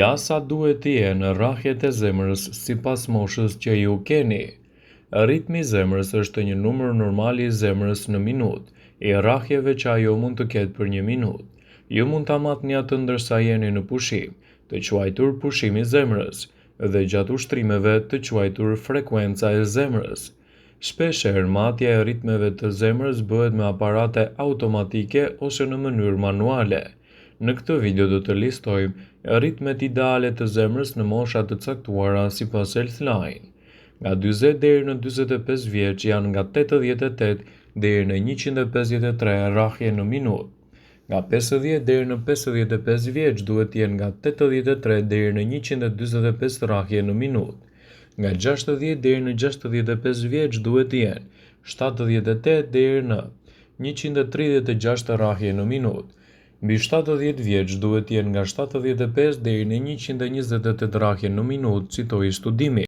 Ja sa duhet të jenë rrahjet e zemrës sipas moshës që ju keni. Ritmi i zemrës është një numër normal i zemrës në minutë, i rrahjeve që ajo mund të ketë për një minutë. Ju mund ta matni atë ndërsa jeni në pushim, të quajtur pushimi i zemrës, dhe gjatë ushtrimeve të quajtur frekuenca e zemrës. Shpeshherë matja e ritmeve të zemrës bëhet me aparate automatike ose në mënyrë manuale. Në këtë video do të listojmë ritmet ideale të zemrës në mosha të caktuara sipas Healthline. Nga 40 deri në 45 vjeç janë nga 88 deri në 153 rrahje në minutë. Nga 50 deri në 55 vjeç duhet të jenë nga 83 deri në 145 rrahje në minutë. Nga 60 deri në 65 vjeç duhet të jenë 78 deri në 136 rrahje në minutë. Mbi 70 vjeç duhet të jenë nga 75 deri në 128 rrahje në minutë, citoi studimi.